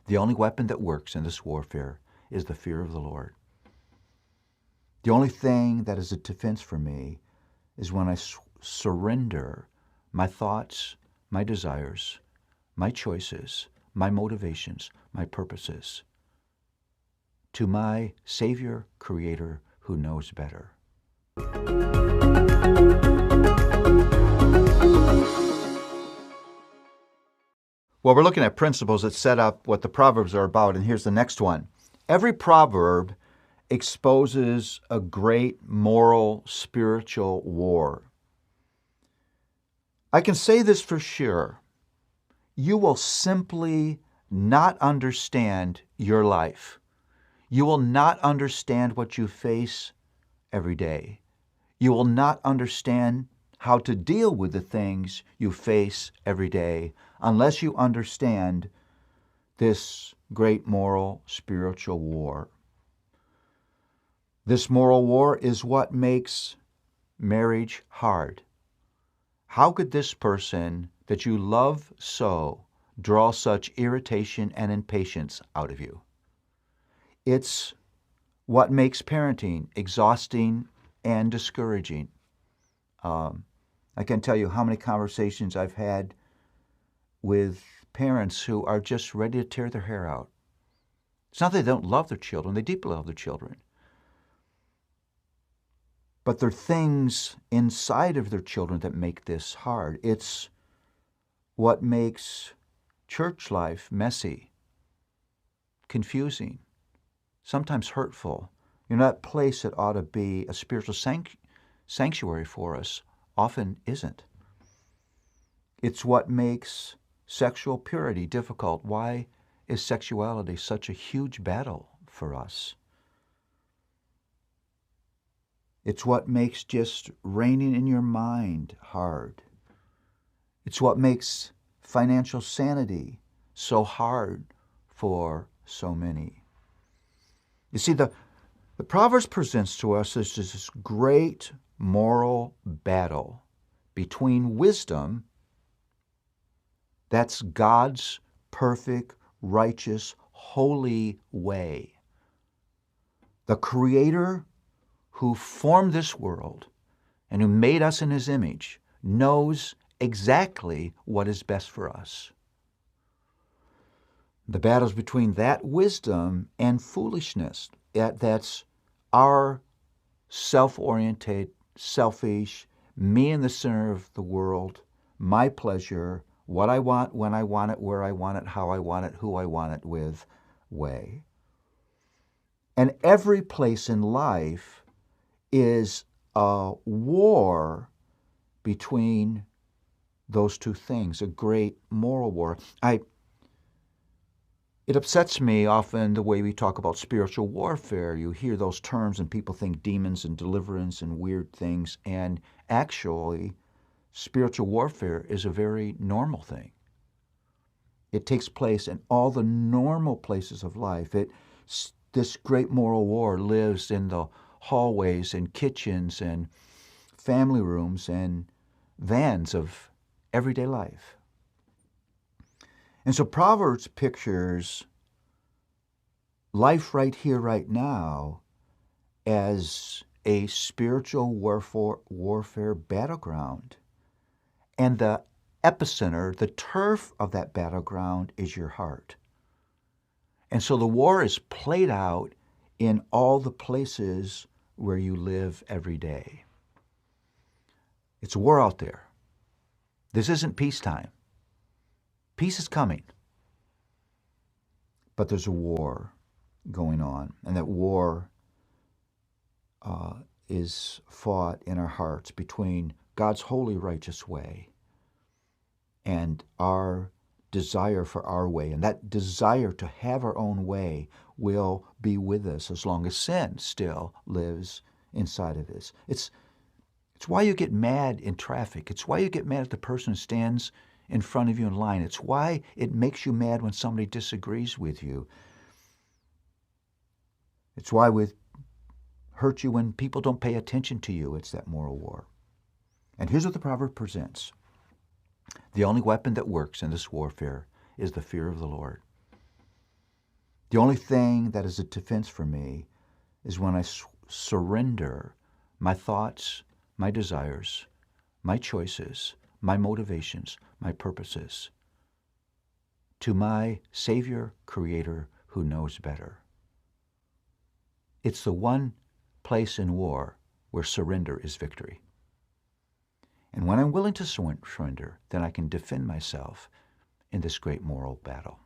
The only weapon that works in this warfare is the fear of the Lord. The only thing that is a defense for me is when I surrender my thoughts, my desires, my choices, my motivations, my purposes to my Savior, Creator, who knows better. Well, we're looking at principles that set up what the Proverbs are about, and here's the next one. Every proverb exposes a great moral, spiritual war. I can say this for sure. You will simply not understand your life. You will not understand what you face every day. You will not understand how to deal with the things you face every day unless you understand this great moral, spiritual war. This moral war is what makes marriage hard. How could this person that you love so draw such irritation and impatience out of you? It's what makes parenting exhausting and discouraging. I can tell you how many conversations I've had with parents who are just ready to tear their hair out. It's not that they don't love their children, they deeply love their children. But there are things inside of their children that make this hard. It's what makes church life messy, confusing, sometimes hurtful. That place that ought to be a spiritual sanctuary for us often isn't. It's what makes sexual purity difficult. Why is sexuality such a huge battle for us? It's what makes just reigning in your mind hard. It's what makes financial sanity so hard for so many. You see, the Proverbs presents to us this great moral battle between wisdom, that's God's perfect, righteous, holy way. The Creator who formed this world and who made us in His image knows exactly what is best for us. The battle's between that wisdom and foolishness. That's our self-oriented, selfish, me in the center of the world, my pleasure, what I want, when I want it, where I want it, how I want it, who I want it with way. And every place in life is a war between those two things, a great moral war. It upsets me often the way we talk about spiritual warfare. You hear those terms and people think demons and deliverance and weird things, and actually, spiritual warfare is a very normal thing. It takes place in all the normal places of life. This great moral war lives in the hallways and kitchens and family rooms and vans of everyday life. And so Proverbs pictures life right here, right now, as a spiritual warfare battleground. And the epicenter, the turf of that battleground is your heart. And so the war is played out in all the places where you live every day. It's a war out there. This isn't peacetime. Peace is coming. But there's a war going on, and that war is fought in our hearts between God's holy, righteous way and our desire for our way. And that desire to have our own way will be with us as long as sin still lives inside of us. It's why you get mad in traffic. It's why you get mad at the person who stands in front of you in line. It's why it makes you mad when somebody disagrees with you. It's why it hurts you when people don't pay attention to you. It's that moral war. And here's what the proverb presents. The only weapon that works in this warfare is the fear of the Lord. The only thing that is a defense for me is when I surrender my thoughts, my desires, my choices, my motivations, my purposes to my Savior, Creator, who knows better. It's the one place in war where surrender is victory. And when I'm willing to surrender, then I can defend myself in this great moral battle.